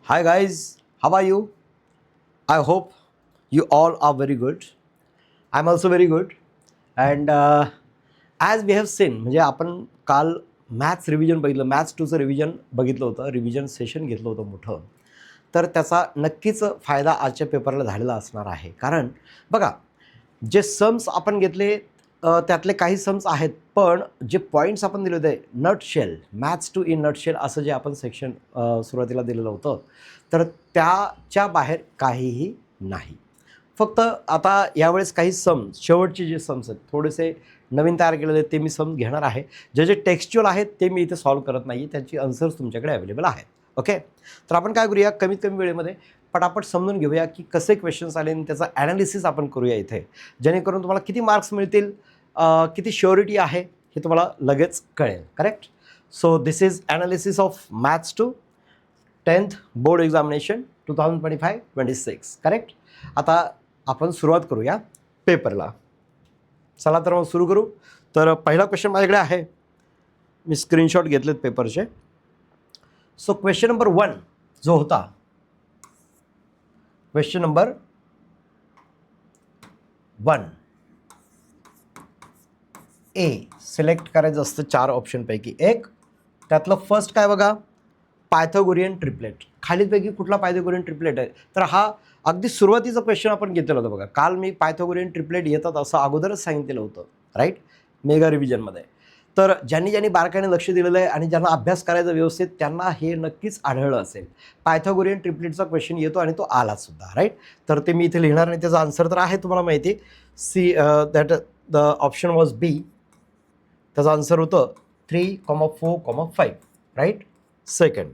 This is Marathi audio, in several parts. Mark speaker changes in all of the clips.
Speaker 1: Hi guys, how are you? I hope you all are very good. I'm also very good. And as we have seen, म्हणजे आपण काल मॅथ्स रिव्हिजन बघितलं, मॅथ्स 2चं रिव्हिजन बघितलं होतं, रिव्हिजन सेशन घेतलं होतं मोठं. तर त्याचा नक्कीच फायदा आजच्या पेपरला झालेला असणार आहे. कारण बघा, जे सम्स आपण घेतले त्यातले काही सम्स आहेत, पण जे पॉईंट्स आपण दिले होते नटशेल, मॅथ्स 2 इन नटशेल असं जे आपण सेक्शन सुरुवातीला दिलेलं होतं, तर त्याच्या बाहेर काहीही नाही. फक्त आता यावेळेस काही सम्स, शेवटचे जे सम्स आहेत थोडेसे नवीन तयार केलेले ते मी सम्स घेणार आहे. जे जे टेक्स्च्युअल आहेत ते मी इथे सॉल्व्ह करत नाही, त्याची आन्सर्स तुमच्याकडे अवेलेबल आहेत. ओके, तर आपण काय करूया, कमीत कमी वेळेमध्ये पटापट समजून घेऊया की कसे क्वेश्चन्स आले आणि त्याचा ॲनालिसिस आपण करूया इथे, जेणेकरून तुम्हाला किती मार्क्स मिळतील, किती श्युरिटी आहे हे तुम्हाला लगेच कळेल. Correct. So this is analysis of maths 2 10th board examination 2025-26. Correct. आता आपण सुरुवात करूया पेपरला. चला तर मग सुरू करू. तर पहिला क्वेश्चन माझ्याकडे आहे, मी स्क्रीनशॉट घेतलेत पेपरचे. सो क्वेश्चन नंबर 1 जो होता, क्वेश्चन नंबर 1 ए सिलेक्ट करायचं असतं 4 ऑप्शनपैकी एक. त्यातलं फर्स्ट काय बघा, पायथागोरियन ट्रिपलेट. खालीलपैकी कुठला पायथागोरियन ट्रिपलेट आहे, तर हा अगदी सुरुवातीचा क्वेश्चन आपण घेतलेला होता बघा. काल मी पायथागोरियन ट्रिपलेट येतात असं अगोदरच सांगितलेलं होतं, राईट, मेगा रिव्हिजनमध्ये. तर ज्यांनी ज्यांनी बारकाईने लक्ष दिलेलं आहे आणि ज्यांना अभ्यास करायचा व्यवस्थित त्यांना हे नक्कीच आढळलं असेल. पायथागोरियन ट्रिपलेटचा क्वेश्चन येतो आणि तो आलासुद्धा, राईट. तर ते मी इथे लिहिणार नाही, त्याचा आन्सर तर आहे तुम्हाला माहिती, see that the option was B. त्याचं आन्सर होतं 3,4,5, राईट. सेकंड,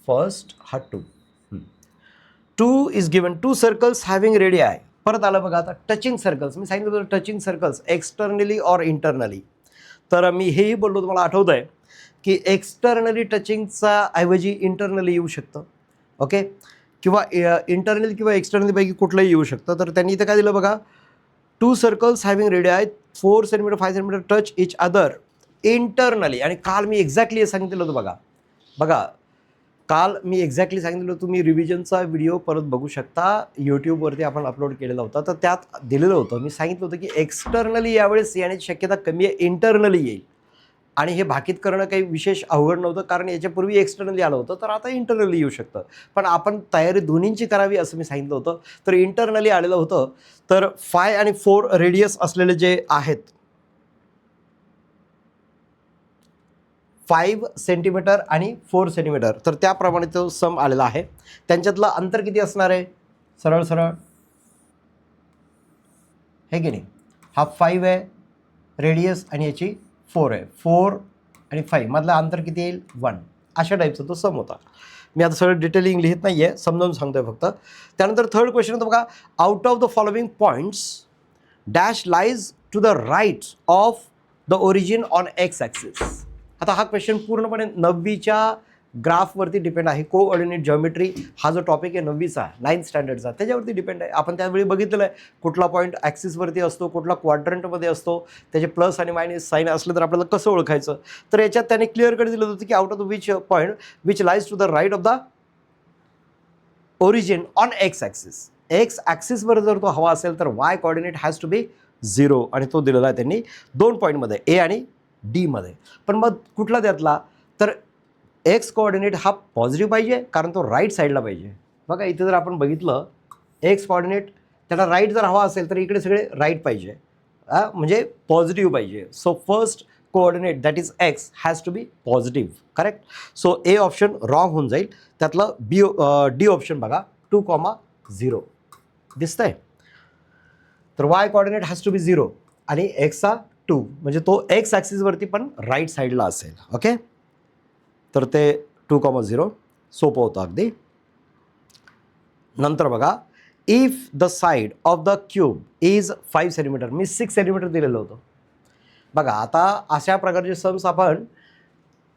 Speaker 1: फर्स्ट हा 2 is given 2 circles having radii. परत आलं बघा आता टचिंग सर्कल्स. मी सांगितलं होतं touching circles externally or internally. तर मी हेही बोललो, तुम्हाला आठवतं आहे की एक्सटर्नली टचिंगचा ऐवजी इंटरनली येऊ शकतं. ओके, किंवा इंटरनली किंवा एक्सटर्नलीपैकी कुठलंही येऊ शकतं. तर त्यांनी इथं काय दिलं बघा, 2 circles having radii 4 centimetre 5 centimetre touch each other internally. आणि काल मी एक्झॅक्टली हे सांगितलं होतं बघा. बघा, काल मी एक्झॅक्टली सांगितलं होतं, तुम्ही रिव्हिजनचा व्हिडिओ परत बघू शकता, यूट्यूबवरती आपण अपलोड केलेला होता. तर त्यात दिलेलं होतं, मी सांगितलं होतं की एक्सटर्नली यावेळेस येण्याची शक्यता कमी आहे, इंटरनली येईल. आणि हे भाकीत करणं काही विशेष अवघड नव्हतं, कारण याच्यापूर्वी एक्सटर्नली आलं होतं, तर आता इंटरनली येऊ शकतं. पण आपण तयारी दोन्हींची करावी असं मी सांगितलं होतं. तर इंटरनली आलेलं होतं. तर 5 आणि 4 रेडियस असलेले जे आहेत, 5 सेंटीमीटर आणि 4 सेंटीमीटर, तर त्याप्रमाणे तो सम आलेला आहे. त्यांच्यातलं अंतर किती असणार आहे, सरळ सरळ हे की नाही, हा 5 आहे रेडियस आणि याची 4 आहे. 4 आणि 5 मधलं अंतर किती येईल, 1. अशा टाईपचा तो सम होता. मी आता सगळं डिटेलिंग लिहित नाही आहे, समजावून सांगतोय फक्त. त्यानंतर थर्ड क्वेश्चन होतं बघा, out of the following points dash lies to the right of the origin on X axis. आता हा क्वेश्चन पूर्णपणे 9वीच्या ग्राफवरती डिपेंड आहे. कोऑर्डिनेट जॉमेट्री हा जो टॉपिक आहे 9वीचा 9th स्टँडर्डचा, त्याच्यावरती डिपेंड आहे. आपण त्यावेळी बघितलेलं आहे कुठला पॉईंट ॲक्सिसवरती असतो, कुठला क्वाड्रंटमध्ये असतो, त्याचे प्लस आणि मायनस साईन असलं तर आपल्याला कसं ओळखायचं. तर याच्यात त्याने क्लिअर कट दिलं होतं की out of the which point which lies to the right of the origin on X axis. X ॲक्सिसवर जर तो हवा असेल तर Y coordinate has to be 0, आणि तो दिलेला आहे त्यांनी 2 पॉईंटमध्ये, ए आणि डीमध्ये. पण मग कुठला त्यातला, तर एक्स कोऑर्डिनेट हा पॉझिटिव्ह पाहिजे, कारण तो राईट साईडला पाहिजे. बघा इथे जर आपण बघितलं, एक्स कोऑर्डिनेट त्याला राईट जर हवा असेल तर इकडे सगळे राईट पाहिजे, म्हणजे पॉझिटिव्ह पाहिजे. So first coordinate that is X has to be positive. Correct. So A option wrong होऊन जाईल. त्यातलं डी ऑप्शन बघा 2,0 दिसतंय. तर Y coordinate has to be 0 आणि एक्सचा 2, म्हणजे तो एक्स ॲक्सिसवरती पण राईट साईडला असेल. ओके, तर ते 2,0 सोपं होतं अगदी. नंतर बघा, if the side of the cube is 5 centimetre, me 6 centimetre दिलेलं होतं. बघा आता अशा प्रकारचे सम्स आपण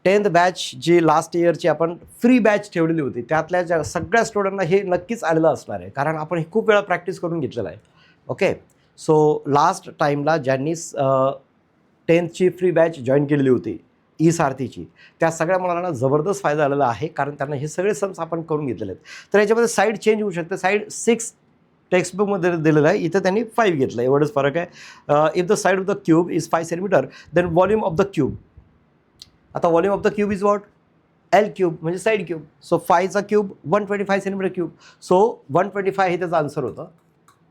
Speaker 1: 10th बॅच जी लास्ट इयरची आपण फ्री बॅच ठेवलेली होती, त्यातल्या ज्या सगळ्या स्टुडंटना हे नक्कीच आलेलं असणार आहे, कारण आपण हे खूप वेळा प्रॅक्टिस करून घेतलेलं आहे. ओके, सो लास्ट टाईमला ज्यांनी 10thची फ्री बॅच जॉईन केलेली होती ई सारथीची, त्या सगळ्या मुलांना जबरदस्त फायदा झालेला आहे, कारण त्यांना हे सगळे सम्स आपण करून घेतलेले आहेत. तर याच्यामध्ये साईड चेंज होऊ शकते. साईड 6 टेक्स्टबुकमध्ये दिलेलं आहे, इथं त्यांनी 5 घेतलं, एवढंच फरक आहे. If the side of the cube is 5 centimetre then volume of the cube, आता volume of the cube is what, L cube म्हणजे साईड क्यूब. सो 5चा क्यूब 125 सेंटीमीटर क्यूब. सो 125 हे त्याचं आन्सर होतं.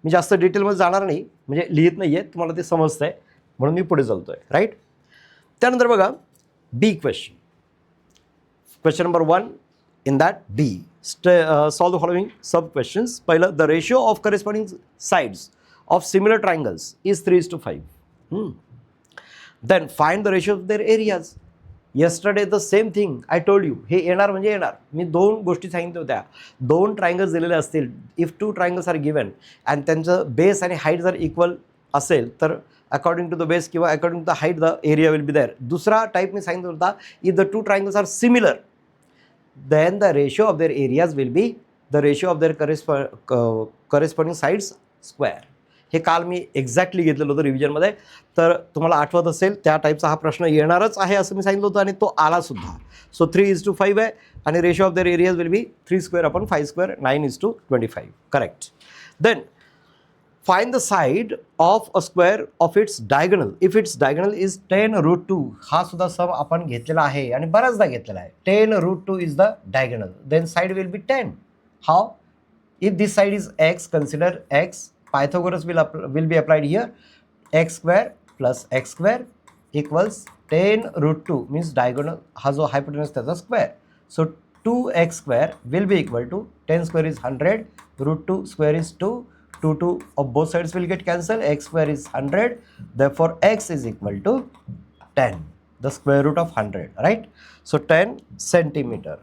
Speaker 1: मी जास्त डिटेलमध्ये जाणार नाही, म्हणजे लिहित नाही आहे, तुम्हाला ते समजतं आहे म्हणून मी पुढे चालतो आहे, राईट. त्यानंतर बघा B question. Question number 1 in that B, solve the following sub questions. पहिलं, the ratio of corresponding sides of similar triangles is 3:5. Then find the ratio of their areas. Yesterday the same thing I told you. हे येणार म्हणजे येणार. मी 2 गोष्टी सांगितल्या होत्या. 2 ट्रायंगल्स दिलेले असतील, if 2 triangles are given and त्यांचं बेस आणि हाईट जर इक्वल असेल तर अकॉर्डिंग टू द बेस किंवा according to the height the area will be there. दुसरा टाईप मी सांगितलं होता, if the 2 triangles are similar then the ratio of their areas will be the ratio of their corresponding sides square. हे काल मी एक्झॅक्टली घेतलेलं होतं रिव्हिजनमध्ये. तर तुम्हाला आठवत असेल त्या टाईपचा हा प्रश्न येणारच आहे असं मी सांगितलं होतं आणि तो आलासुद्धा. सो 3:5 आहे आणि ratio of their areas will be 3² 9:25. Correct. Then find the side of a square of its diagonal if its diagonal is 10√2. हा सुद्धा सम आपण घेतलेला आहे आणि बऱ्याचदा घेतलेला आहे. 10√2 is the diagonal, then side will be 10. How? If this side is x, consider x. Pythagoras will be applied here. x² plus x² equals 10√2 means diagonal हा जो hypotenuse त्याचा square. So 2x² will be equal to 10² is 100, √2 square is 2, 2 of both sides will get cancelled, x² is 100, therefore x is equal to 10, the square root of 100, right? So 10 centimeter.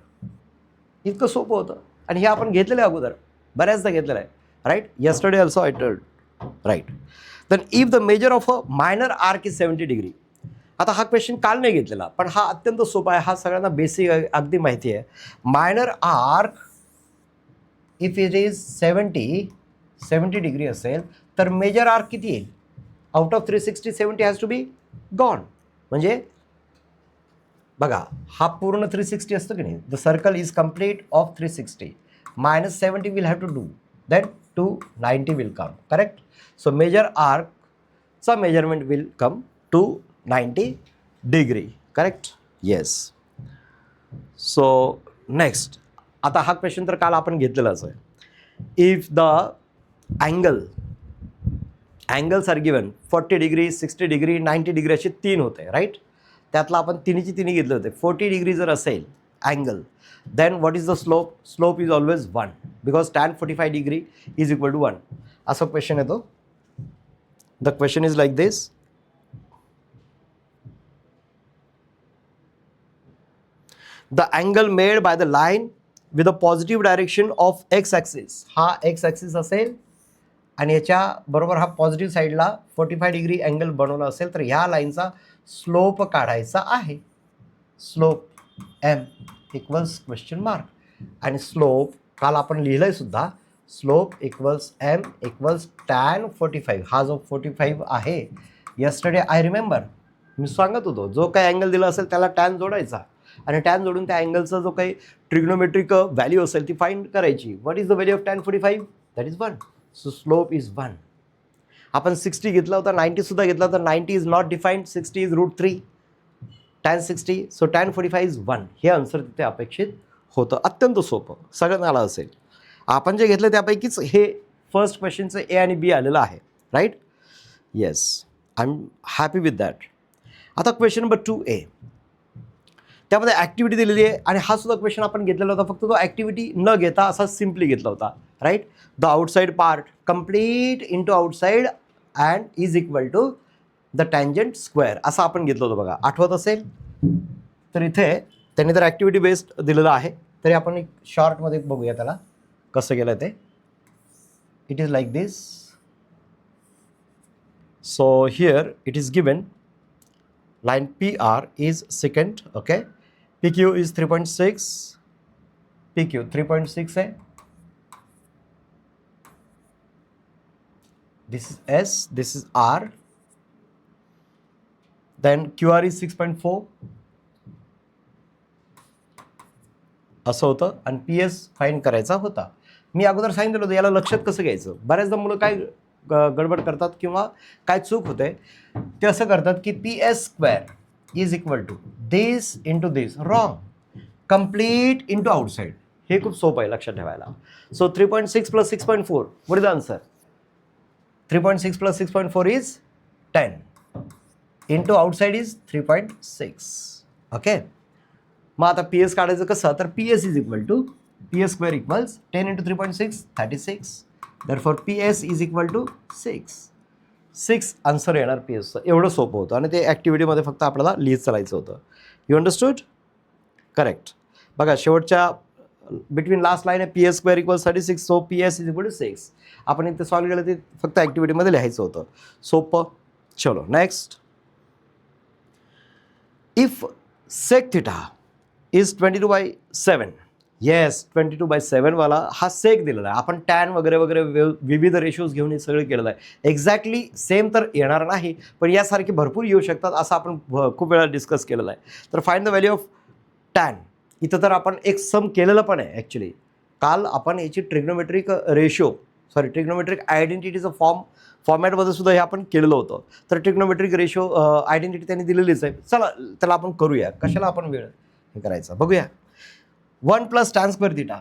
Speaker 1: इतकं सोपं होतं आणि हे आपण घेतलेलं आहे अगोदर, बऱ्याचदा घेतलेलं आहे. Right? Yesterday also I told. Right. Then if the measure of a minor arc is 70 degree. आता हा क्वेश्चन काल नाही घेतलेला, पण हा अत्यंत सोपा आहे. हा सगळ्यांना बेसिक अगदी माहिती आहे. Minor arc if it is 70 degree असेल तर मेजर आर्क किती येईल? Out of 360 70 has to be gone. म्हणजे बघा हा पूर्ण 360 असतो की नाही. The circle is complete of 360 minus 70 will have to do, then 290 will come, correct? So measure arc so measurement will come 290 degree, correct? Yes. So next, आता हा क्वेश्चन तर काल आपण घेतलेलाच आहे. If the angles are given 40 degree 60 degree 90 degree असे 3 होते, राईट. त्यातला आपण तिन्हीची तिन्ही घेतले होते. 40 डिग्री जर असेल angle, then what is the slope? Slope is always 1 because tan 45 degree is equal to 1. असा क्वेश्चन येतो. The question is like this. The angle made by the line with the positive direction of x axis. हा x axis असेल आणि याच्या बरोबर हा पॉझिटिव्ह साईडला 45 डिग्री अँगल बनवला असेल तर ह्या लाईनचा स्लोप काढायचा आहे. Slope m equals question mark आणि स्लोप काल आपण लिहिलंय सुद्धा. Slope equals m equals tan 45. हा जो 45 आहे यस्टरडे आय रिमेंबर मी सांगत होतो जो काही अँगल दिला असेल त्याला टॅन जोडायचा आणि टॅन जोडून त्या अँगलचा जो काही ट्रिग्नोमेट्रिक व्हॅल्यू असेल ती फाइंड करायची. What is the value of tan 45? That is 1. So slope is 1. आपण 60 घेतला होता, 90 सुद्धा घेतला होता. 90 is not defined, 60 is √3 tan 60. So tan 45 is 1. हे आन्सर तिथे अपेक्षित होतं. अत्यंत सोपं, सगळ्यांना आलं असेल. आपण जे घेतलं त्यापैकीच हे फर्स्ट क्वेश्चनचं ए आणि बी आलेलं आहे, right. Yes, I am happy with that. आता क्वेश्चन नंबर 2A, त्यामध्ये ॲक्टिव्हिटी दिलेली आहे आणि हा सुद्धा क्वेश्चन आपण घेतलेला होता, फक्त तो ॲक्टिव्हिटी न घेता असा सिम्पली घेतला होता, right. The outside part complete into outside and is equal to the tangent square असं आपण घेतलं होतं बघा, आठवत असेल तर. इथे त्यांनी तर ॲक्टिव्हिटी बेस्ड दिलेलं आहे, तरी आपण एक शॉर्टमध्ये बघूया त्याला कसं केलं ते. It is like this. So here it is given line PR is secant, okay. PQ is 3.6, PQ 3.6 है. This is S, this is R. Then QR is 6.4, असं होतं आणि पी एस फाईंड करायचा होता. मी अगोदर सांगितलं होतं याला लक्षात कसं घ्यायचं. बऱ्याचदा मुलं काय गडबड करतात किंवा काय चूक होते ते असं करतात की P S square is equal to this into this. Wrong. Complete into outside. हे खूप सोपं आहे लक्षात ठेवायला. So 3.6 plus 6.4 what is the answer. 3.6 plus 6.4 is 10 into outside is 3.6. Okay. मग आता पी एस काढायचं कसं, तर P S is equal to P S square equals 10 into 3.6 36. Therefore P S is equal to 6 answer येणार पी एसचं. एवढं सोपं होतं आणि ते ॲक्टिव्हिटीमध्ये फक्त आपल्याला लिहित चालायचं होतं. You understood. करेक्ट. बघा शेवटच्या बिटवीन लास्ट लाईन आहे P S square equal 36. So P S is equal to 6. आपण इथे सॉल्व केलं ते फक्त ॲक्टिव्हिटीमध्ये लिहायचं होतं. सोपं. चलो next. If sec theta is 22/7. Yes 22/7 वाला हा सेक दिलेला आहे. आपण टॅन वगैरे वगैरे विविध रेशोज घेऊन हे सगळं केलेलं आहे. एक्झॅक्टली सेम तर येणार नाही पण यासारखे भरपूर येऊ शकतात असं आपण खूप वेळा डिस्कस केलेलं आहे. तर find the value of tan. इथं तर आपण एक सम केलेलं पण आहे ॲक्च्युली. काल आपण याची ट्रिग्नोमेट्रिक ट्रिग्नोमेट्रिक आयडेंटिटीचं फॉर्मॅटमध्ये सुद्धा हे आपण केलेलं होतं. तर ट्रिग्नोमेट्रिक रेशो आयडेंटिटी त्यांनी दिलेलीच आहे. चला त्याला आपण करूया. कशाला आपण वेळ हे करायचं बघूया. 1 plus tan square theta.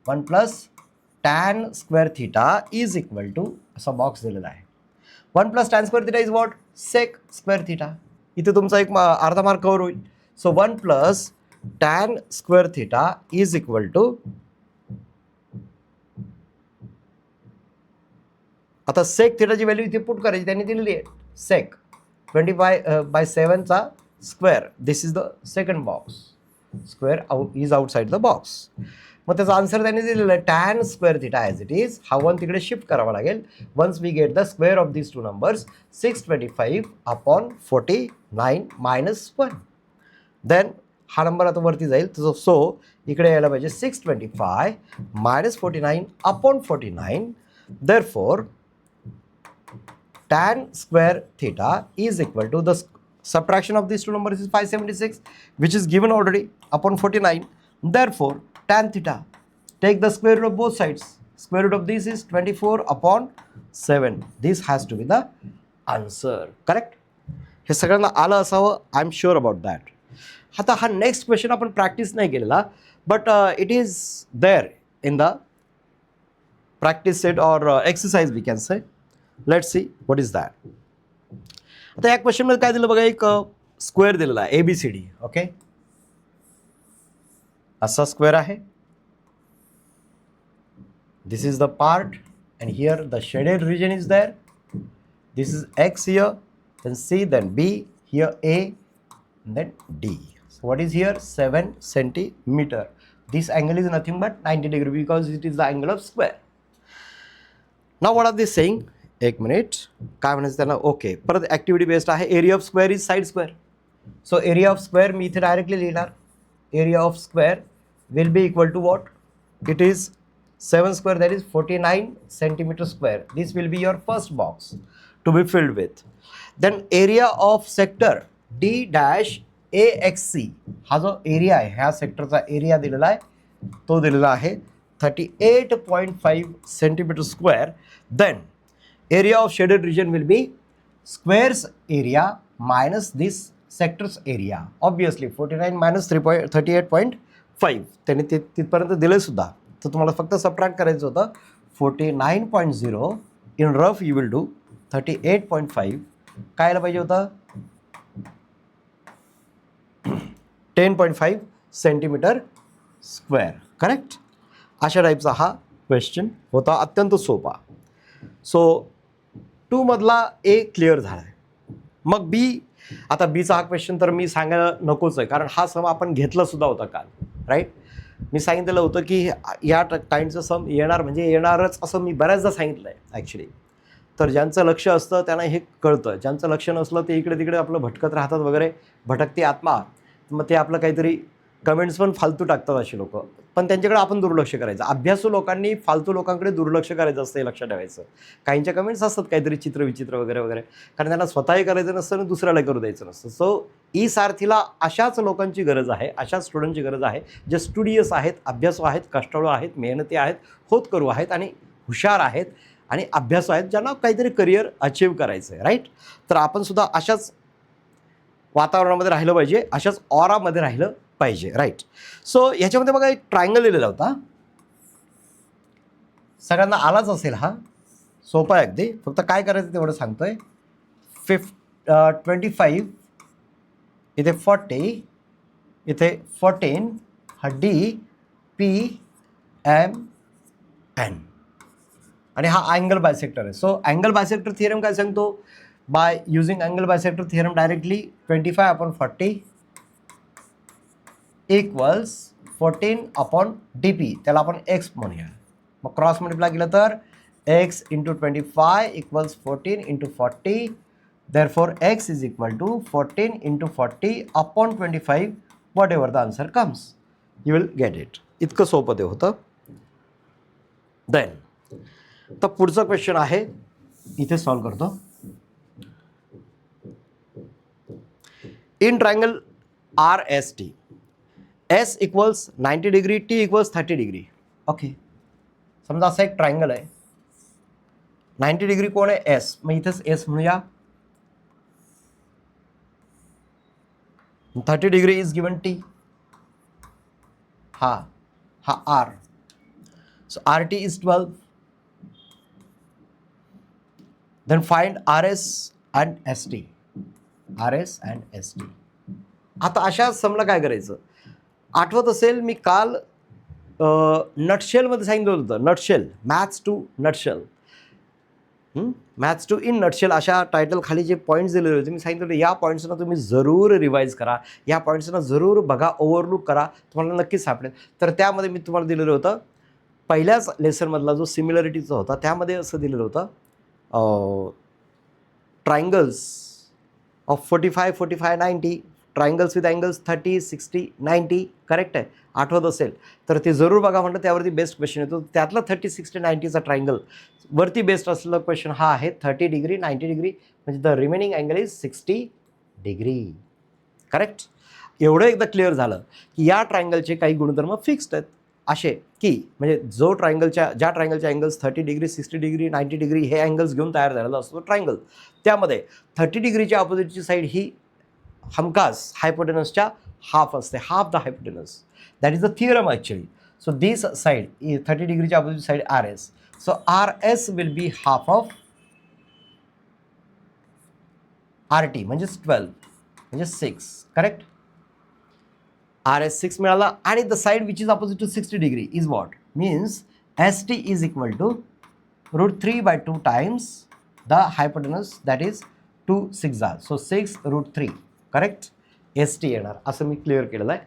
Speaker 1: 1 plus tan square theta is equal to असा बॉक्स दिलेला आहे. 1 plus tan square theta is what. Sec square theta. इथे तुमचा एक अर्धा मार्क कव्हर होईल. So 1 plus tan square theta is equal to, आता सेक थिटाची व्हॅल्यू इथे पुट करायची. त्यांनी दिलेली आहे सेक 25/7चा स्क्वेअर. This is the second box. Square is outside the box. मग त्याचा आन्सर त्यांनी दिलेला आहे tan square theta as it is. हा 1 तिकडे शिफ्ट करावा लागेल. Once we get the square of these two numbers 625/49 minus 1. Then हा नंबर आता वरती जाईल. सो इकडे यायला पाहिजे 625 minus 49/49. Therefore tan square theta is equal to the subtraction of these two numbers is 576 which is given already upon 49. Therefore tan theta, take the square root of both sides. Square root of this is 24/7. This has to be the answer. Correct. हे सगळ्यांना आलं असावं. I am sure about that. आता हा नेक्स्ट क्वेश्चन आपण प्रॅक्टिस नाही केलेला but it is there in the practice set or exercise we can say. Let's see what is that. आता या क्वेश्चनमध्ये काय दिलं बघा. एक स्क्वेअर दिलेला आहे ABCD. ओके. असा स्क्वेअर आहे. This is the part and here the shaded region is there. This is X here, then C, then B, here A, and then D. So what is here? 7 centimeter. This angle is nothing but 90 degree because it is the angle of square. Now what are they saying? एक मिनिट. काय म्हणायचं त्यांना. ओके. परत ॲक्टिव्हिटी बेस्ड आहे. Area of square is side square. So area of square मी इथे डायरेक्टली लिहिणार. Area of square will be equal to what. It is 7 square, that is 49 centimeter square. This will be your first box to be filled with. Then area of sector D-AXC. हा जो एरिया आहे ह्या सेक्टरचा एरिया दिलेला आहे तो दिलेला आहे 38.5 centimeter square. Then area of shaded region will be squares area minus this sector's area. Obviously 49 minus 38.5 त्यांनी तिथपर्यंत दिले सुद्धा. तर तुम्हाला फक्त सबट्रॅक्ट करायचं होतं. 49.0 in rough you will do 38.5. काय आलं पाहिजे होतं 10.5 सेंटीमीटर स्क्वेअर. करेक्ट. अशा टाईपचा हा क्वेश्चन होता. अत्यंत सोपा. सो 2 मधला A क्लिअर झाला आहे. मग B. आता Bचा हा क्वेश्चन तर मी सांगायला नकोच आहे कारण हा सम आपण घेतला सुद्धा होता काल. राईट. मी सांगितलेलं होतं की या काइंडचं सम येणार म्हणजे येणारच असं मी बऱ्याचदा सांगितलं आहे ॲक्च्युली. तर ज्यांचं लक्ष असतं त्यांना हे कळतं. ज्यांचं लक्ष नसलं ते इकडे तिकडे आपलं भटकत राहतात वगैरे. भटकते आत्मा. मग ते आपलं काहीतरी कमेंट्स पण फालतू टाकतात अशी लोक, पण त्यांच्याकडे आपण दुर्लक्ष करायचं. अभ्यासू लोकांनी फालतू लोकांकडे दुर्लक्ष करायचं असतं, हे लक्षात ठेवायचं. काहींच्या कमेंट्स असतात काहीतरी चित्र विचित्र वगैरे वगैरे, कारण त्यांना स्वतःही करायचं नसतं आणि दुसऱ्याला करू द्यायचं नसतं. सो ई सारथीला अशाच लोकांची गरज आहे, अशाच स्टुडंटची गरज आहे, जे स्टुडियस आहेत, अभ्यासू आहेत, कष्टाळू आहेत, मेहनती आहेत, होतकरू आहेत आणि हुशार आहेत आणि अभ्यासू आहेत, ज्यांना काहीतरी करिअर अचीव करायचं आहे. राईट. तर आपण सुद्धा अशाच वातावरणामध्ये राहिलं पाहिजे, अशाच ऑरामध्ये राहिलं पाहिजे. राईट. सो ह्याच्यामध्ये बघा एक ट्रायंगल दिलेला होता, सगळ्यांना आलाच असेल हा, सोपा आहे अगदी. फक्त काय करायचं तेवढं सांगतोय. 25 इथे 40, इथे 14, हा डी पी एम एन आणि हा अँगल बायसेक्टर आहे. सो अँगल बायसेक्टर थिअरम काय सांगतो? By using angle bisector theorem directly 25/40 equals 14/डी पी, त्याला आपण एक्स म्हणूया. मग क्रॉस मल्टिप्लाय केलं तर X into 25 equals 14 into 40. therefore x is equal to 14 into 40 upon 25, whatever the answer comes, you will get it. इतकं सोपं ते होतं. देन तर पुढचा क्वेश्चन आहे, इथे सॉल्व करतो. In triangle R S T, S equals 90 degree, T equals 30 degree. Okay, समजा असा एक ट्रायंगल आहे, 90 डिग्री कोण आहे? एस. मग इथेच एस म्हणूया. 30 डिग्री इज गिवन टी, हा R. So R T is 12. Then find R S and S T. R S and S T. आता अशा समला काय करायचं? आठवत असेल मी काल नटशेलमध्ये सांगितलं होतं, nutshell, maths two nutshell, maths two in nutshell, अशा टायटल खाली जे पॉईंट्स दिलेले होते, मी सांगितलं होतं या पॉईंट्सना तुम्ही जरूर रिवाईज करा, या पॉईंट्सना जरूर बघा, ओव्हरलुक करा, तुम्हाला नक्कीच सापडेल. तर त्यामध्ये मी तुम्हाला दिलेलं होतं, पहिल्याच लेसनमधला जो सिमिलरिटीचा होता त्यामध्ये असं दिलेलं होतं, triangles of 45, 45, 90, triangles with angles 30, 60, 90. Correct आहे, आठवत असेल तर ते जरूर बघा. म्हणतं त्यावरती बेस्ट क्वेश्चन येतो. त्यातला 30, 60, 90चा ट्रायंगल वरती बेस्ट असलेला क्वेश्चन हा आहे 30 डिग्री, 90 डिग्री, म्हणजे the remaining angle is 60 degree. Correct. एवढं एकदा क्लिअर झालं की या ट्रायंगलचे काही गुणधर्म फिक्स्ड आहेत, असे की म्हणजे ज्या ट्रायंगलच्या अँगल्स 30 डिग्री, 60 डिग्री, 90 डिग्री हे अँगल्स घेऊन तयार झालेला असतो ट्रायंगल, त्यामध्ये 30 डिग्रीच्या ऑपोजिटची साईड ही हमखास हायपोटेनसच्या हाफ असते, half the hypotenuse. That is the theorem actually. So this side 30 डिग्रीच्या opposite side R S. So R S will be half of R T, म्हणजेच 12, म्हणजे 6. करेक्ट. आर एस 6 मिळाला. आणि the side which is opposite to 60 degree is what means S T is equal to √3/2 times the hypotenuse, that is 2 6 so 6√3. Correct. S T येणार, असं मी क्लिअर केलेलं आहे.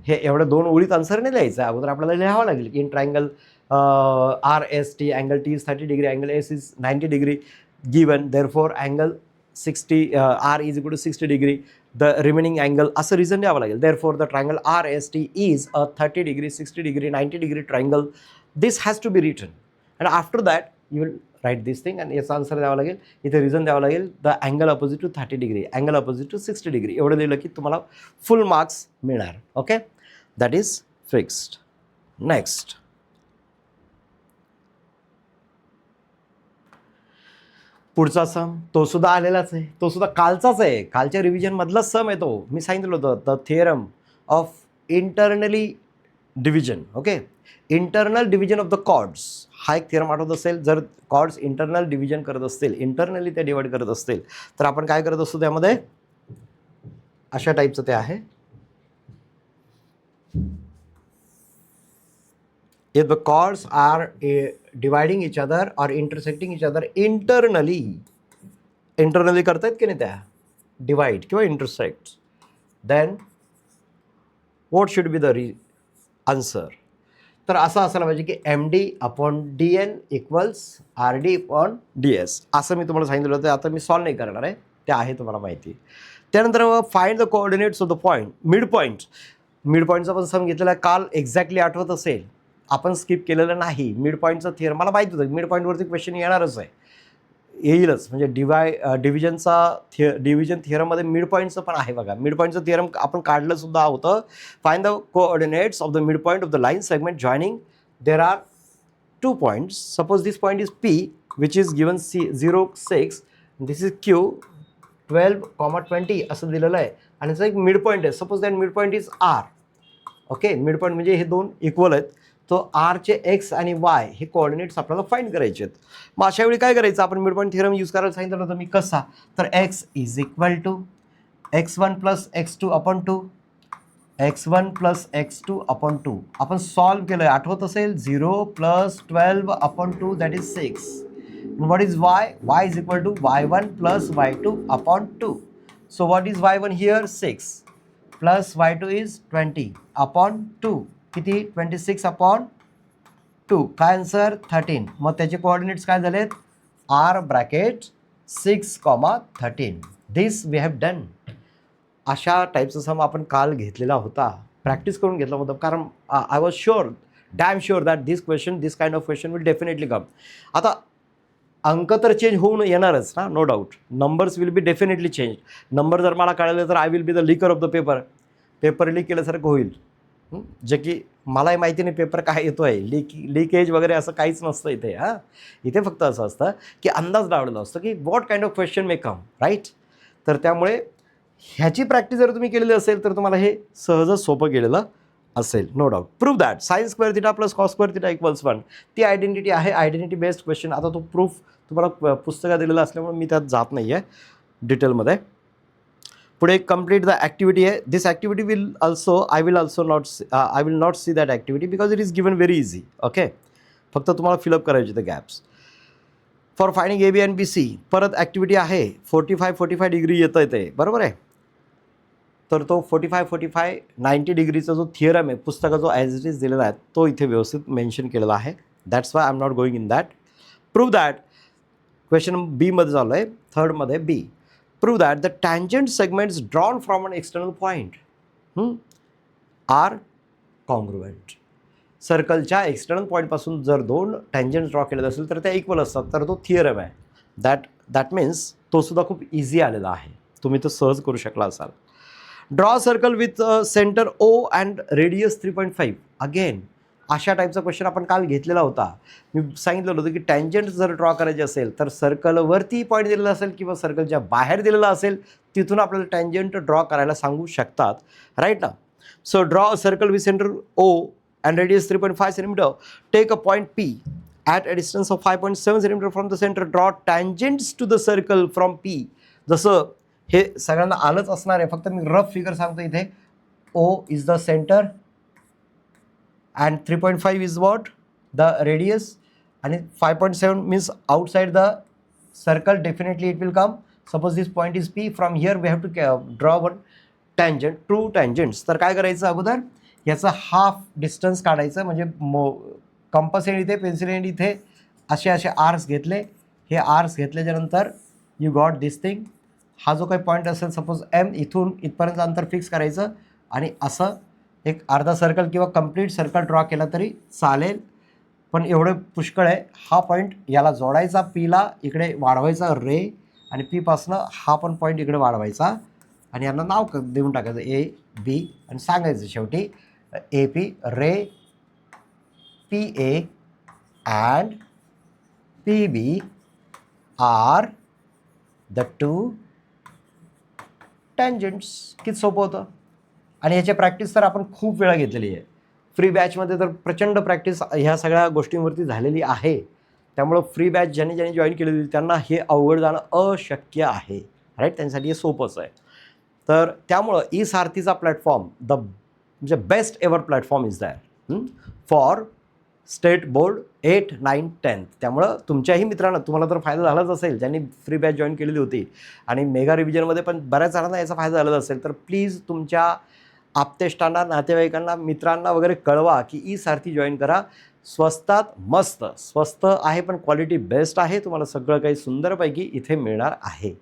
Speaker 1: हे एवढं 2 ओळीत आन्सर नाही लिहायचं आहे, अगोदर आपल्याला लिहावं लागेल की in triangle R S T angle T is 30 degree, angle S is 90 degree given, therefore angle 60 R is equal to 60 degree, the remaining angle, असं रिझन द्यावं लागेल. Therefore the triangle R S T is a 30 degree, 60 degree, 90 degree triangle. This has to be written and after that you will write this thing. आणि याचा आन्सर द्यावा लागेल, इथे रिझन द्यावं लागेल, the angle opposite to 30 degree, angle opposite to 60 degree. एवढं लिहिलं की तुम्हाला फुल मार्क्स मिळणार. Okay, that is fixed. Next, पुढचा सम तो सुद्धा आलेलाच आहे, तो सुद्धा कालचाच आहे, कालच्या रिव्हिजनमधलाच सम आहे तो. मी सांगितलं होतं the theorem of internally division. Okay, internal division of the chords हा एक थिअरम आठवत असेल. जर कॉर्ड्स इंटरनल डिव्हिजन करत असतील, इंटरनली ते डिवाइड करत असतील, तर आपण काय करत असतो त्यामध्ये, अशा टाईपचं ते आहे. If the chords are dividing each other or intersecting each other internally करतायत की नाही त्या, डिवाइड किंवा intersect, then what should be the answer? तर असं असायला पाहिजे की MD/DN इक्वल्स RD/DS. असं मी तुम्हाला सांगितलं होतं. आता मी सॉल्व नाही करणार आहे, ते आहे तुम्हाला माहिती. त्यानंतर find the coordinates of the point, mid point. Mid पॉईंटचा पण सम घेतलेला आहे काल, एक्झॅक्टली आठवत असेल, आपण स्किप केलेलं नाही. मिड पॉईंटचं थिअरम मला माहिती होतं मिड पॉईंटवरती क्वेश्चन येणारच आहे, येईलच. म्हणजे डिव्हिजन थिअरममध्ये मिड पॉईंटचं पण आहे बघा. मिड पॉईंटचं थिअरम आपण काढलं सुद्धा होतं. Find the coordinates of the mid point of the line segment joining there are 2 points. Suppose this point is P, which is given C 0, 6. This is Q 12, 20 असं दिलेलं आहे आणि याचा एक मिड पॉईंट आहे. Suppose that mid point is R. Okay, mid point म्हणजे हे दोन इक्वल आहेत. तो आरचे एक्स आणि वाय हे कोऑर्डिनेट्स आपल्याला फाइंड करायचे आहेत. मग अशा वेळी काय करायचं, आपण मिड पॉईंट थिअरम यूज करायला सांगितलं होतं मी. कसा, तर X is equal to x1 plus x2 upon 2, x1 plus x2 upon 2. आपण सॉल्व केलं आहे, आठवत असेल. 0 plus 12 upon 2 that is 6. What is Y, Y is equal to y1 plus y2 upon 2. So what is y1 here, 6 plus y2 is 20 upon 2. किती, 26 अपॉन 2. काय आन्सर, 13. मग त्याचे कोऑर्डिनेट्स काय झालेत, R bracket 6,13. This we have done. अशा टाईपचा सम आपण काल घेतलेला होता, प्रॅक्टिस करून घेतला होता, कारण I was sure, damn sure that this kind of question will definitely come. आता अंक तर चेंज होऊन येणारच ना, no doubt. Numbers will be definitely change. Number जर मला कळले तर I will be the leaker of the paper. Paper leak केल्यासारखं होईल. जे की मलाही माहिती नाही पेपर काय येतो आहे, लिकेज वगैरे असं काहीच नसतं इथे. इथे फक्त असं असतं की अंदाज लावलेला असतो की what kind of question may come, right. तर त्यामुळे ह्याची प्रॅक्टिस जर तुम्ही केलेली असेल तर तुम्हाला हे सहजच सोपं केलेलं असेल, no doubt. Proof that sine square theta plus cos square theta equals 1. ती आयडेंटिटी आहे, आयडेंटिटी बेस्ड क्वेश्चन. आता तो प्रूफ तुम्हाला पुस्तकात दिलेला असल्यामुळे मी त्यात जात नाही आहे डिटेलमध्ये. पुढे कंप्लीट द ॲक्टिव्हिटी आहे. This activity will also I will not see that activity because it is given very easy. Okay, फक्त तुम्हाला फिलअप करायचे the gaps. For finding A B and B C परत ॲक्टिव्हिटी आहे. 45 डिग्री येतं आहे, बरोबर आहे. तर तो 45 90 डिग्रीचा जो थिअरम आहे पुस्तकाचा जो ॲज इट इज दिलेला आहे तो इथे व्यवस्थित मेन्शन केलेला आहे. That's why I am not going in that. Prove that, question बीमध्ये झालं आहे, थर्डमध्ये B. Prove that the tangent segments drawn from an external point are congruent. सर्कलच्या एक्सटर्नल पॉईंटपासून जर दोन टँजंट्स ड्रॉ केलेले असेल तर त्या इक्वल असतात, तर तो थिअरम आहे. दॅट मीन्स तो सुद्धा खूप इझी आलेला आहे, तुम्ही तो सहज करू शकला असाल. Draw circle with centre O and radius 3.5. Again अशा टाईपचा क्वेश्चन आपण काल घेतलेला होता. मी सांगितलेलं होतं की टँजंट जर ड्रॉ करायचे असेल तर सर्कलवरती पॉईंट दिलेला असेल किंवा सर्कलच्या बाहेर दिलेला असेल तिथून आपल्याला टँजंट ड्रॉ करायला सांगू शकतात, राईट ना. So draw a circle with centre O and radius 3.5 centimetre. Take a point P at a distance of 5.7 centimetre from the centre. Draw tangents to the circle from P. जसं हे सगळ्यांना आलंच असणार आहे, फक्त मी रफ फिगर सांगतो इथे. O is the centre and 3.5 is what the radius आणि 5.7 means outside the circle. Definitely it will come. Suppose this point is P. From here we have to draw one tangent, true tangents. तर काय करायचं, अगोदर याचं हाफ डिस्टन्स काढायचं. म्हणजे कंपास एंड इथे, पेन्सिल एंड इथे असे आर्स घेतले. हे आर्स घेतल्याच्यानंतर यू गॉट दिस थिंग. हा जो काही पॉईंट असेल सपोज M, इथून इथपर्यंत अंतर फिक्स करायचं आणि असं एक अर्धा सर्कल किंवा कंप्लीट सर्कल ड्रॉ केला तरी चालेल, पण एवढं पुष्कळ आहे. हा पॉईंट याला जोडायचा, Pला इकडे वाढवायचा रे, आणि Pपासनं हा पण पॉईंट इकडे वाढवायचा आणि यांना नाव देऊन टाकायचं A B आणि सांगायचं शेवटी AP ray PA and PB are the two tangents. किती सोपं होतं. आणि याची प्रॅक्टिस तर आपण खूप वेळा घेतलेली आहे. फ्री बॅचमध्ये तर प्रचंड प्रॅक्टिस ह्या सगळ्या गोष्टींवरती झालेली आहे. त्यामुळं फ्री बॅच ज्यांनी जॉईन केलेली त्यांना हे अवघड जाणं अशक्य आहे, राईट. त्यांच्यासाठी हे सोपंच आहे. तर त्यामुळं ई सारथीचा प्लॅटफॉर्म म्हणजे best ever platform is that for state board 8, 9, 10. त्यामुळं तुमच्याही मित्रांना, तुम्हाला तर फायदा झालाच असेल ज्यांनी फ्री बॅच जॉईन केलेली होती, आणि मेगा रिव्हिजनमध्ये पण बऱ्याच जणांना याचा फायदा झाला असेल. तर प्लीज तुमच्या आप्तेष्टांना, नातेवाईकांना, मित्रांना वगैरे कळवा की ई सारथी जॉईन करा. स्वस्तात मस्त, स्वस्त आहे पण क्वालिटी बेस्ट आहे. तुम्हाला सगळं काही सुंदरपैकी इथे मिळणार आहे.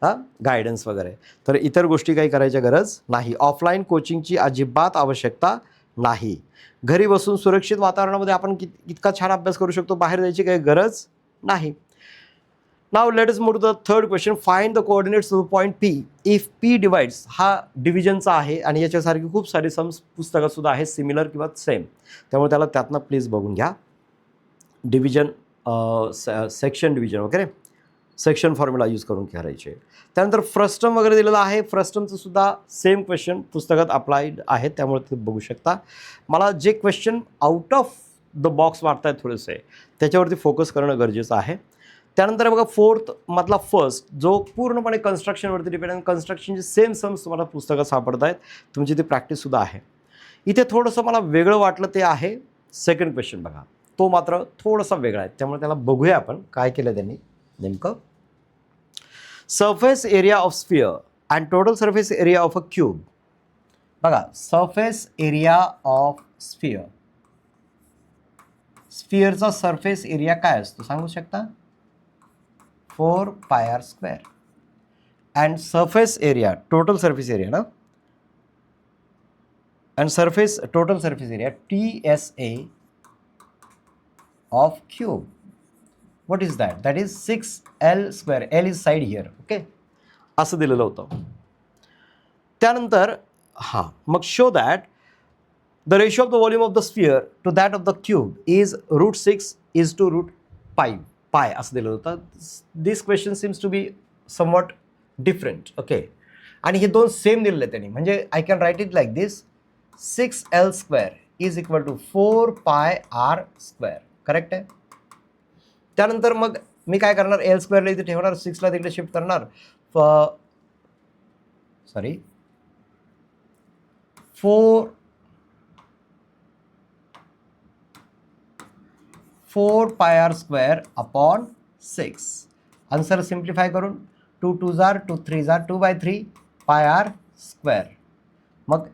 Speaker 1: गायडन्स वगैरे. तर इतर गोष्टी काही करायच्या गरज नाही. ऑफलाईन कोचिंगची अजिबात आवश्यकता नाही. घरी बसून सुरक्षित वातावरणामध्ये आपण इतका छान अभ्यास करू शकतो, बाहेर जायची काही गरज नाही. Now let us move to the third question. Find the coordinates of point P if P divides. हा डिव्हिजनचा आहे आणि याच्यासारखी खूप सारी सम्स पुस्तकात सुद्धा आहेत सिमिलर किंवा सेम, त्यामुळे त्याला त्यातनं प्लीज बघून घ्या. डिव्हिजन सेक्शन डिव्हिजन वगैरे सेक्शन फॉर्म्युला यूज करून करायचे. त्यानंतर फ्रस्टम वगैरे दिलेलं आहे. फ्रस्टमचं सुद्धा सेम क्वेश्चन पुस्तकात अप्लाइड आहेत, त्यामुळे ते बघू शकता. मला जे question out of the box वाटत आहेत थोडेसे त्याच्यावरती फोकस करणं गरजेचं आहे. त्यानंतर बघा फोर्थ मधला फर्स्ट जो पूर्णपणे कन्स्ट्रक्शनवरती डिपेंड आहे. कन्स्ट्रक्शनचे सेम सम्स तुम्हाला पुस्तकात सापडत आहेत, तुमची ती प्रॅक्टिससुद्धा आहे. इथे थोडंसं मला वेगळं वाटलं ते आहे सेकंड क्वेश्चन. बघा तो मात्र थोडासा वेगळा आहे, त्यामुळे त्याला बघूया आपण काय केलं त्यांनी नेमकं. Surface area of sphere and total surface area of a cube. बघा सरफेस एरिया ऑफ स्फिअर, स्फिअरचा सरफेस एरिया काय असतो सांगू शकता? 4πr². And surface area total surface area ना, and surface total surface area TSA of cube. what is that? That is 6L². L is side here. Okay, असं दिलेलं होतं. त्यानंतर मग show that the ratio of the volume of the sphere to that of the cube is √6 is to √5 pi असं दिलं होतं. This question seems to be somewhat different. Okay, आणि हे दोन सेम दिलेले त्यांनी, म्हणजे I can write it like this. 6L² is equal to 4πr². Correct आहे. त्यानंतर मग मी काय करणार, L² इथे ठेवणार, 6ला तिकडे शिफ्ट करणार. 4πr² upon 6. आन्सर सिम्प्लिफाय करून 2 2 2 3 2/3 πr². मग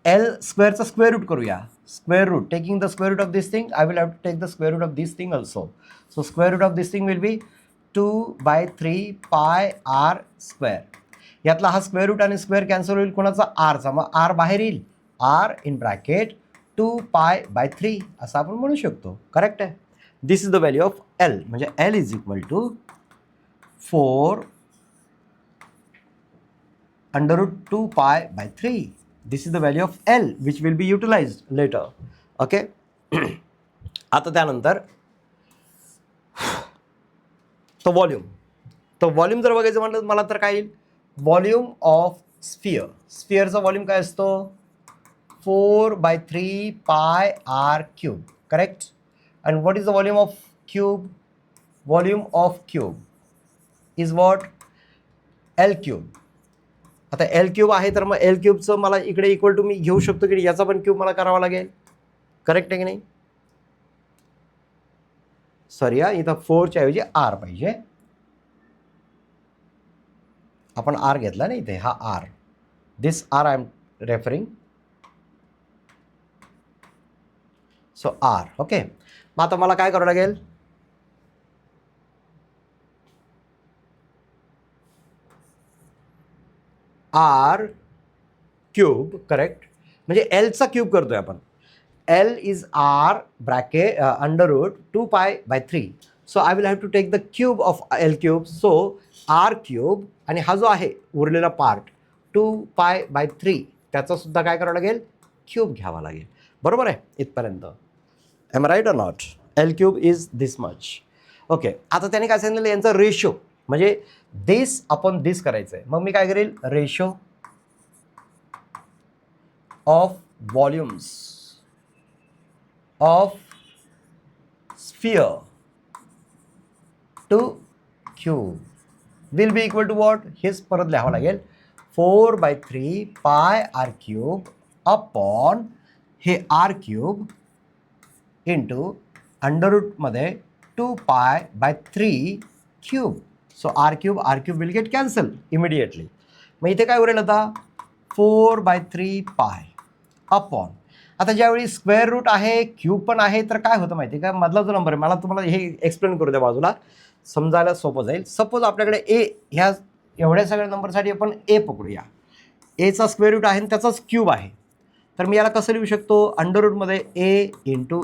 Speaker 1: L² चा स्क्वेअर रूट करूया. Square root, taking the square root of this thing, I will have to take the square root of this thing also. So square root of this thing will be 2/3 πr². यातला हा स्क्वेअर रूट आणि स्क्वेअर कॅन्सल होईल कोणाचा? आरचा. मग आर बाहेर येईल, आर इन ब्रॅकेट 2π/3 असं आपण म्हणू शकतो. करेक्ट आहे. This is the value of L, म्हणजे L is equal to 4√2π/3. This is the value of L which will be utilized later. Okay. आता त्यानंतर तो व्हॉल्यूम. तो व्हॉल्यूम जर बघायचं म्हटलं मला तर काय येईल? Volume of sphere. स्फिअरचा व्हॉल्यूम काय असतो? 4/3 πr³. Correct. And what is the volume of cube? Volume of cube is what? L³. आता L³ आहे तर मग L³ मला इकडे इक्वल टू मी घेऊ शकतो की याचा पण क्यूब मला करावा लागेल. करेक्ट आहे की नाही? सॉरी इथं 4च्या ऐवजी R पाहिजे. आपण R घेतला नाही इथे, हा R. This R I am referring. So R. Okay, मग आता मला काय करावं लागेल? R³ करेक्ट, म्हणजे Lचा क्यूब करतोय आपण. L इज R bracket √2π/3. So I will have to take the cube of L³. So R³ आणि हा जो आहे उरलेला पार्ट 2π/3 त्याचा सुद्धा काय करावं लागेल? क्यूब घ्यावा लागेल. बरोबर आहे इथपर्यंत? Am I right or not? L³ is this much. Okay, आता त्याने काय सांगितलं? यांचा रेशो म्हणजे दिस अपॉन दिस करायचं आहे. मग मी काय करेल? Ratio of volumes of sphere to cube will be equal to what? हेच परत लिहावं लागेल. 4/3 πr³ अपॉन हे R³ इंटू अंडररूटमध्ये 2π/3 cube. So R³ will get cancel immediately. मग इथे काय उरेल आता? 4/3 पाय अपॉन. आता ज्यावेळी स्क्वेअर रूट आहे, क्यूब पण आहे, तर काय होतं माहिती आहे का? मधला जो नंबर आहे, मला तुम्हाला हे एक्सप्लेन करू द्या बाजूला, समजायला सोपं जाईल. सपोज आपल्याकडे ए ह्या एवढ्या सगळ्या नंबरसाठी आपण ए पकडूया. एचा स्क्वेअर रूट आहे आणि त्याचाच क्यूब आहे. तर मी याला कसं लिहू शकतो, अंडर रूटमध्ये ए इंटू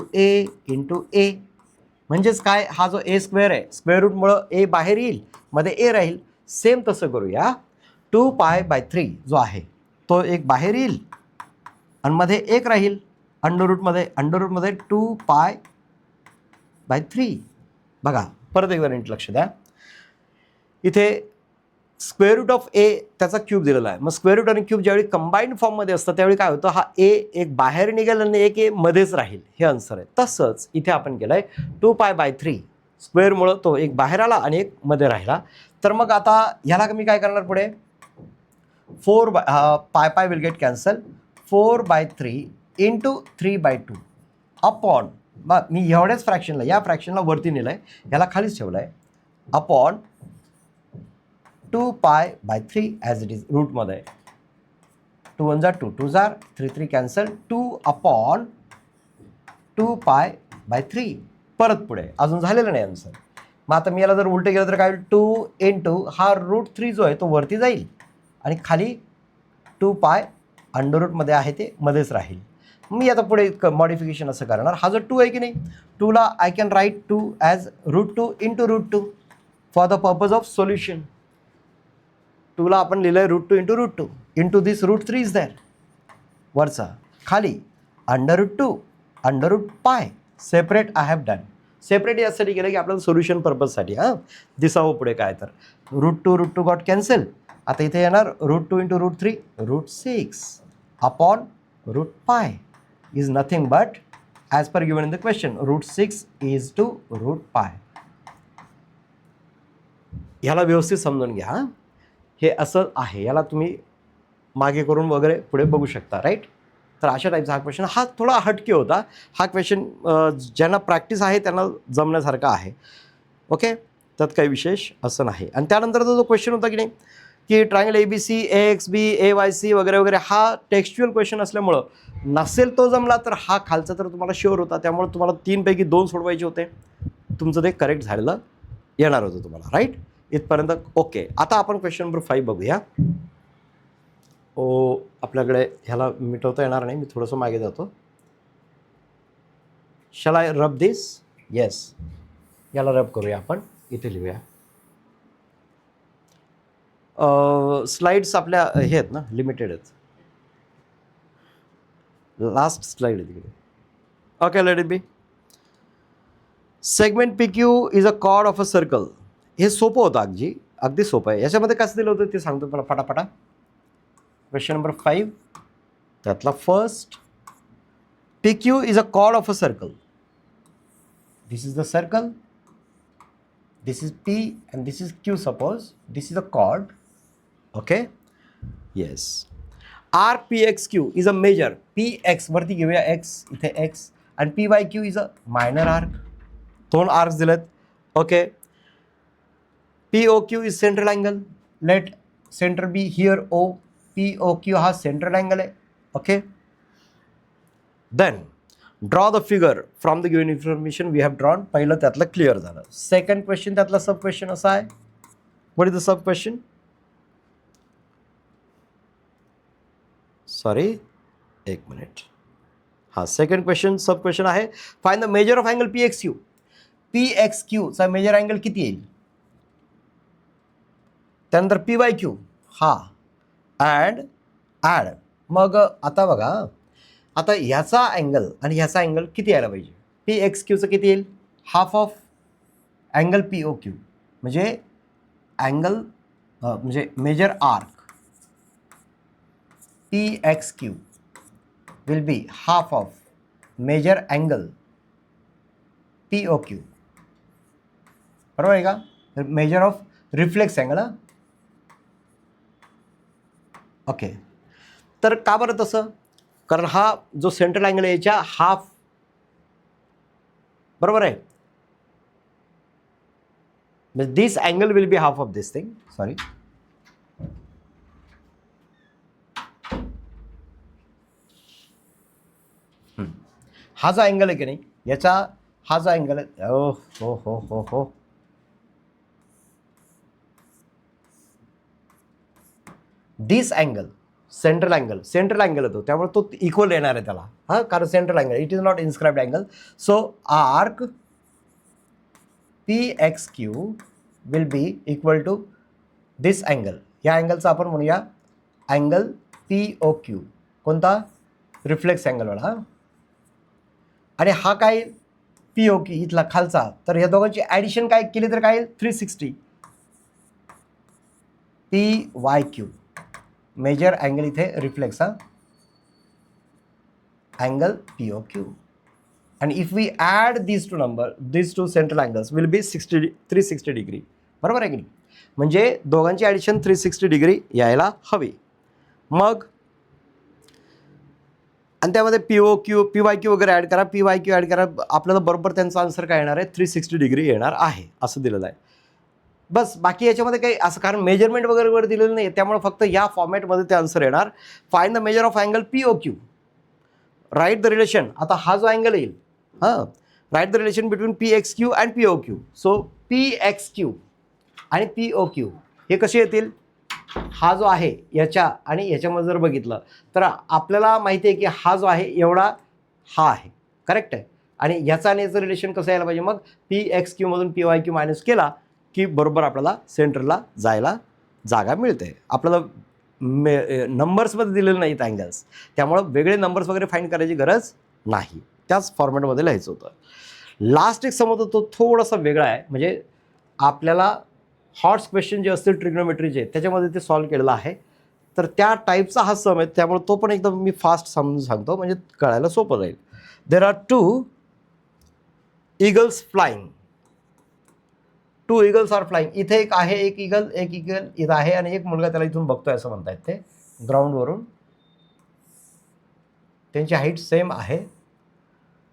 Speaker 1: ए म्हणजेच काय, हा जो ए स्क्वेअर आहे स्क्वेअर रूटमुळं ए बाहेर येईल, मध्ये ए राहील. सेम तसं करूया. 2π/3 जो आहे तो एक बाहेर येईल आणि मध्ये एक राहील. अंडर रूटमध्ये 2π/3. बघा परत एकदा नीट लक्ष द्या. इथे स्क्वेअर रूट ऑफ ए त्याचा क्यूब दिलेला आहे. मग स्क्वेअर रूट आणि क्यूब ज्यावेळी कंबाईंड फॉर्ममध्ये असतं त्यावेळी काय होतं, हा ए एक बाहेर निघेल आणि एक ए मध्येच राहील. हे आन्सर आहे. तसंच इथे आपण केलं आहे 2π/3 स्क्वेअरमुळं तो एक बाहेर आला आणि एक मध्ये राहिला. तर मग आता ह्याला मी काय करणार पुढे, 4 will get cancel. 4/3 into 3/2 upon, मग मी एवढ्याच फ्रॅक्शनला, या फ्रॅक्शनला वरती नेलं आहे, ह्याला खालीच ठेवलं आहे, अपॉन 2π/3 ॲज इट इज रूटमध्ये. 2 1 2 2 3 3 कॅन्सल. 2 अपॉन 2π/3 परत पुढे अजून झालेलं नाही आन्सर. मग आता मी याला जर उलटे गेलं तर काय होईल, 2 इंटू हा √3 जो आहे तो वरती जाईल आणि खाली 2π अंडर रूटमध्ये आहे ते मध्येच राहील. मी आता पुढे मॉडिफिकेशन असं करणार, हा जो 2 आहे की नाही, 2ला I can write 2 as √2 into √2 for the purpose of solution. 2ला आपण लिहिलं आहे √2 into √2 into this √3 is there वरचा, खाली √2 √π separate I have done. Separate यासाठी केलं की आपल्याला सोल्युशन पर्पजसाठी दिसावं पुढे काय. तर √2 गॉट कॅन्सल. आता इथे येणार √2 into √3 √6 upon √π is nothing but as per given in the question √6 is to √π. ह्याला व्यवस्थित समजून घ्या. हे असं आहे, याला तुम्ही मागे करून वगैरे पुढे बघू शकता, राईट. तर अशा टाईपचा हा क्वेश्चन, हा थोडा हटके होता. हा क्वेश्चन ज्यांना प्रॅक्टिस आहे त्यांना जमण्यासारखा आहे. ओके, त्यात काही विशेष असं नाही. आणि त्यानंतरचा जो क्वेश्चन होता की नाही, की ट्रायंगल ABC AXB AYC वगैरे वगैरे, हा टेक्स्च्युअल क्वेश्चन असल्यामुळं नसेल तो जमला तर हा खालचा तर तुम्हाला शुअर होता. त्यामुळे तुम्हाला 3 पैकी 2 सोडवायचे होते. तुमचं ते करेक्ट झालेलं येणार होतं तुम्हाला, राईट. इथपर्यंत ओके. आता आपण क्वेश्चन नंबर 5 बघूया. आपल्याकडे ह्याला मिटवता येणार नाही, मी थोडंसं मागे जातो. Shall I rub this? Yes, याला रब करूया आपण. इथे लिहूया. स्लाइड्स आपल्या हे आहेत ना, लिमिटेड आहेत. लास्ट स्लाइड आहे तिकडे. Okay, let it be. Segment PQ is a cord of a circle. हे सोपं होतं, अगदी सोपं आहे. याच्यामध्ये कसं दिलं होतं ते सांगतो मला फटाफटा. क्वेश्चन नंबर 5 त्यातला first, PQ is a cord of a circle. This is the circle, this is P and this is Q. Suppose this is a chord. Okay, yes. RPXQ is a measure. PX वरती घेऊया X, इथे X, and PYQ is a minor arc. दोन आर्क्स दिलेत. Okay. POQ is central angle. Let center be here O. POQ हा central angle आहे. Okay. Then draw the figure from the given information we have drawn. पहिलं त्यातलं क्लिअर झालं. सेकंड क्वेश्चन त्यातला सब क्वेश्चन असा आहे. What is the sub question? Sorry, एक मिनिट. हां, सेकंड क्वेश्चन सब क्वेश्चन आहे, find the measure of angle PXQ. PXQ चा मेजर अँगल किती येईल? त्यानंतर PYQ हा ॲड. मग आता बघा, आता ह्याचा अँगल आणि ह्याचा अँगल किती यायला पाहिजे? PXQचं किती येईल? हाफ ऑफ अँगल POQ, म्हणजे अँगल म्हणजे major arc PXQ will be half of major angle POQ. बरोबर आहे का? Major of reflex angle. Okay. तर का बरं तसं? कारण हा जो सेंट्रल अँगल आहे याच्या हाफ, बरोबर आहे. म्हणजे this angle will be half of this thing. Sorry, हा जो अँगल आहे की नाही याचा, हा जो अँगल आहे, हो, दिस अँगल सेंट्रल अँगल येतो, त्यामुळे तो इक्वल येणार आहे त्याला, हां, कारण central angle it is not inscribed angle. So arc PXQ will be equal to this angle. या अँगलचा आपण म्हणूया अँगल POQ. कोणता? रिफ्लेक्स अँगलवाला. हां, आणि हा काय POQ इथला खालचा. तर या दोघांची ॲडिशन काय केली तर काय 360 PYQ. मेजर अँगल इथे रिफ्लेक्स, हा अँगल POQ. आणि if we add this two central angles will be 360 degree. बरोबर आहे की नाही? म्हणजे दोघांची ॲडिशन 360 डिग्री यायला हवी. मग आणि त्यामध्ये PYQ वगैरे ॲड करा, PYQ ॲड करा, आपल्याला बरोबर त्यांचा आन्सर काय येणार आहे 360 डिग्री येणार आहे असं दिलेलं आहे. बस, बाकी याच्यामध्ये काही असं कारण मेजरमेंट वगैरे दिलेलं नाही, त्यामुळे फक्त या फॉर्मॅटमध्ये ते आन्सर येणार. Find the measure of angle POQ. Write the relation. आता हा जो अँगल येईल, हां, write the relation between PXQ and POQ. So PXQ आणि POQ हे कसे येतील? हा जो आहे याच्या आणि याच्यामध्ये जर बघितलं तर आपल्याला माहिती आहे की हा जो आहे एवढा हा आहे, करेक्ट आहे. आणि ह्याचा आणि याचं रिलेशन कसं यायला पाहिजे? मग PXQ मधून PYQ मायनस केला की बरोबर आपल्याला सेंटरला जायला जागा मिळते. आपल्याला नंबर्समध्ये दिलेले नाहीत अँगल्स, त्यामुळं वेगळे नंबर्स वगैरे फाईंड करायची गरज नाही, त्याच फॉर्मॅटमध्ये लिहायचं होतं. लास्ट एक सम होता तो थोडासा वेगळा आहे, म्हणजे आपल्याला हॉट्स क्वेश्चन जे असतील ट्रिग्नोमेट्रीचे त्याच्यामध्ये ते सॉल्व्ह केलेलं आहे. तर त्या टाईपचा हा सम आहे, त्यामुळे तो पण एकदम मी फास्ट समजून सांगतो म्हणजे कळायला सोपं जाईल. There are 2 eagles flying. 2 eagles are flying. इथे एक आहे, एक ईगल इथं आहे आणि एक मुलगा त्याला इथून बघतोय असं म्हणतायत ते ग्राउंडवरून. त्यांची हाईट सेम आहे.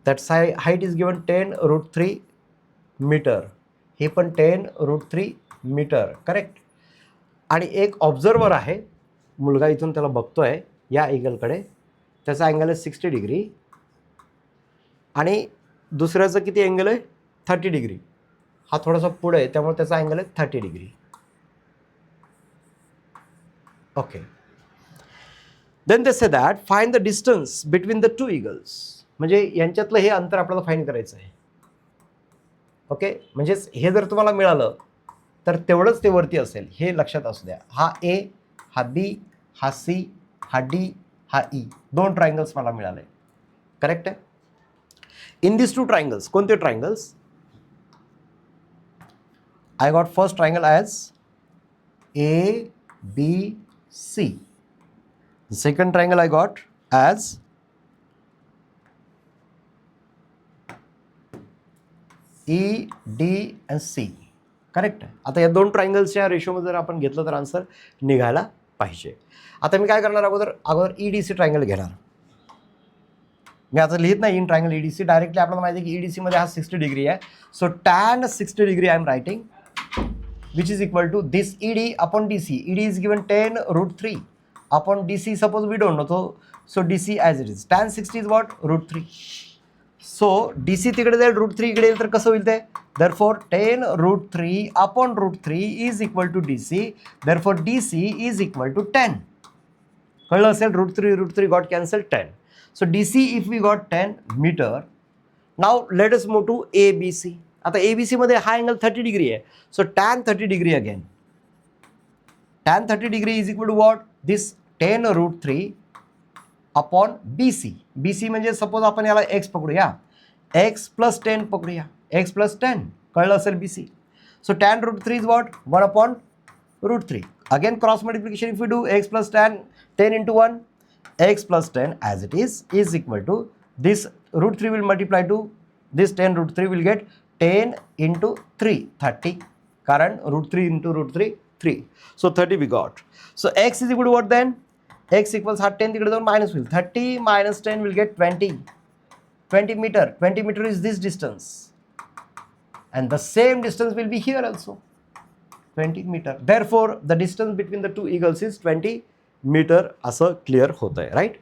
Speaker 1: That height is given 10√3 metre. हे पण 10√3 मीटर, करेक्ट. आणि एक ऑब्झर्वर आहे, मुलगा इथून त्याला बघतोय या ईगलकडे, त्याचा अँगल आहे 60 डिग्री आणि दुसऱ्याचं किती अँगल आहे 30 डिग्री. हा थोडासा पुढे आहे त्यामुळे त्याचा अँगल आहे 30 degree. Okay. Then they say that find the distance between the 2 eagles. म्हणजे यांच्यातलं हे अंतर आपल्याला फाइंड करायचं आहे. ओके, म्हणजेच हे जर तुम्हाला मिळालं तर तेवढंच ते वरती असेल, हे लक्षात असू द्या. हा A, हा B, हा C, हा D, हा E. 2 ट्रायंगल्स मला मिळाले, करेक्ट आहे. इन दिस 2 ट्रायंगल्स, कोणते triangles? I got first triangle as ABC. The second triangle I got as ED and C. Correct आहे. आता या 2 ट्रायंगल्सच्या रेशोमध्ये जर आपण घेतलं तर आन्सर निघायला पाहिजे. आता मी काय करणार, अगोदर EDC ट्रायंगल घेणार. मी आता लिहित नाही इन ट्रायंगल EDC, डायरेक्टली आपल्याला माहिती आहे की EDC मध्ये हा 60 डिग्री आहे. So tan 60 degree I am writing which is equal to this ED upon DC. ED is given 10√3 upon DC. Suppose we don't know, so DC as it is. Tan 60 is what? √3. So DC तिकडे जाईल, √3 इकडे येईल, तर कसं होईल ते? Therefore 10√3 upon √3 is equal to DC. Therefore DC is equal to 10. कळलं असेल, √3 got cancelled, 10. So DC if we got 10 meter. Now let us move to ABC. आता ABC मध्ये हा अँगल 30 डिग्री आहे. So tan 30 degree again. tan 30 degree is equal to what? This 10√3 upon BC. BC म्हणजे सपोज आपण याला x पकडूया, x प्लस 10 पकडूया, x प्लस 10. कळलं असेल BC. So tan √3 is what? 1 upon √3. Again cross multiplication if you do x plus 10 into 1, x plus 10 as it is equal to this √3 will multiply to this 10√3 will get 10 into 3, 30. कारण √3 into √3, 3. So 30 we got. So x is equal to what then? X equals 10 तिकडे जाऊन मायनस होईल. 30 minus 10 will get 20. 20 meter. 20 meter is this distance. And the same distance will be here also. 20 meter. Therefore, the distance between the 2 eagles is 20 meter असं क्लिअर होत आहे, राईट.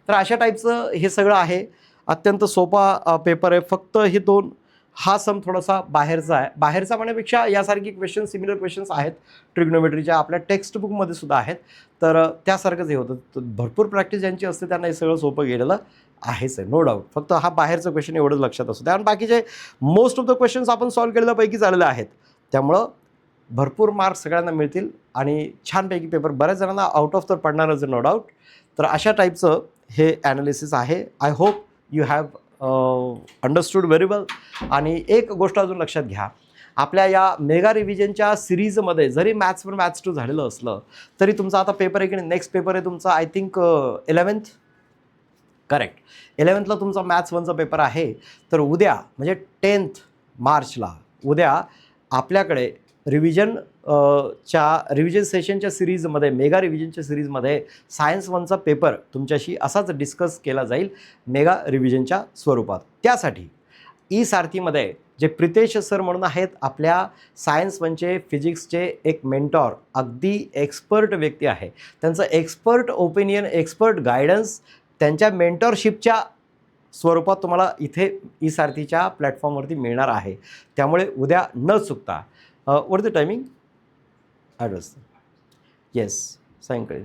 Speaker 1: तर अशा टाईपचं हे सगळं आहे. अत्यंत सोपा पेपर आहे. फक्त हे 2 हा सम थोडासा बाहेरचा आहे. बाहेरचा म्हणण्यापेक्षा यासारखी क्वेश्चन, सिमिलर क्वेश्चन्स आहेत ट्रिग्नोमेट्रीच्या आपल्या टेक्स्ट बुकमध्ये सुद्धा आहेत. तर त्यासारखंच हे होतं. तर भरपूर प्रॅक्टिस ज्यांची असते त्यांना हे सगळं सोपं गेलेलं आहेच आहे, नो डाऊट. फक्त हा बाहेरचा क्वेश्चन एवढंच लक्षात असतो. आणि बाकीचे मोस्ट ऑफ द क्वेश्चन्स आपण सॉल्व्ह केलेल्यापैकी झालेले आहेत. त्यामुळं भरपूर मार्क्स सगळ्यांना मिळतील आणि छानपैकी पेपर बऱ्याच जणांना आउट ऑफ तर पडणारच नो डाऊट. तर अशा टाईपचं हे ॲनालिसिस आहे. I hope you have understood very well. आणि एक गोष्ट अजून लक्षात घ्या, आपल्या या मेगा रिव्हिजनच्या सिरीजमध्ये जरी मॅथ्स 1 मॅथ्स 2 झालेलं असलं तरी तुमचा आता पेपर आहे की नाही, नेक्स्ट पेपर आहे तुमचा आय थिंक 11th, करेक्ट, 11thला तुमचा मॅथ्स 1चा पेपर आहे. तर उद्या म्हणजे 10th मार्चला उद्या आपल्याकडे रिव्हिजन रिव्हिजन सेशनच्या सिरीजमध्ये, मेगा रिव्हिजनच्या सिरीजमध्ये सायन्स 1चा पेपर तुमच्याशी असाच डिस्कस केला जाईल मेगा रिव्हिजनच्या स्वरूपात. त्यासाठी ई सारथीमध्ये जे प्रितेश सर म्हणून आहेत, आपल्या सायन्स 1चे फिजिक्सचे एक मेंटॉर, अगदी एक्सपर्ट व्यक्ती आहे. त्यांचं एक्सपर्ट ओपिनियन, एक्सपर्ट गायडन्स त्यांच्या मेंटॉरशिपच्या स्वरूपात तुम्हाला इथे ई सारथीच्या प्लॅटफॉर्मवरती मिळणार आहे. त्यामुळे उद्या न चुकता what the timing advance, yes, सायंकाळी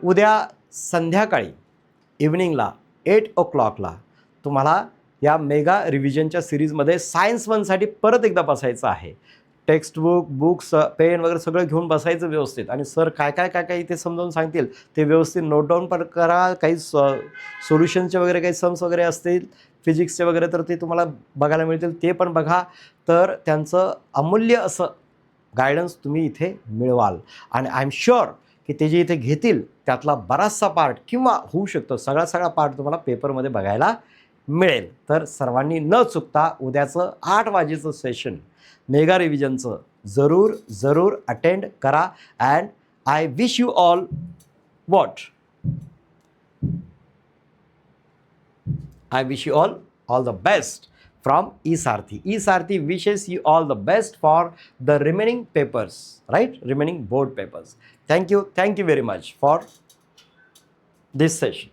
Speaker 1: उद्या संध्याकाळी इव्हनिंगला 8 o'clockला तुम्हाला या मेगा रिव्हिजनच्या सिरीजमध्ये सायन्स 1साठी परत एकदा बसायचं आहे. टेक्स्टबुक, बुक्स, पेन वगैरे सगळं घेऊन बसायचं व्यवस्थित. आणि सर काय काय काय काय इथे समजावून सांगतील ते व्यवस्थित नोट डाऊन पण करा. काही सोल्युशनचे वगैरे काही सम्स वगैरे असतील फिजिक्सचे वगैरे तर ते तुम्हाला बघायला मिळतील, ते पण बघा. तर त्यांचं अमूल्य असं गायडन्स तुम्ही इथे मिळवाल. आणि आय एम शुअर की ते जे इथे घेतील त्यातला बराचसा पार्ट किंवा होऊ शकतो सगळा पार्ट तुम्हाला पेपरमध्ये बघायला मिळेल. तर सर्वांनी न चुकता उद्याचं 8 वाजेचं सेशन मेगा रिव्हिजनचं जरूर अटेंड करा. And I wish you all what, I wish you all the best from eSarthi. eSarthi wishes you all the best for the remaining papers, right? Remaining board papers. Thank you very much for this session.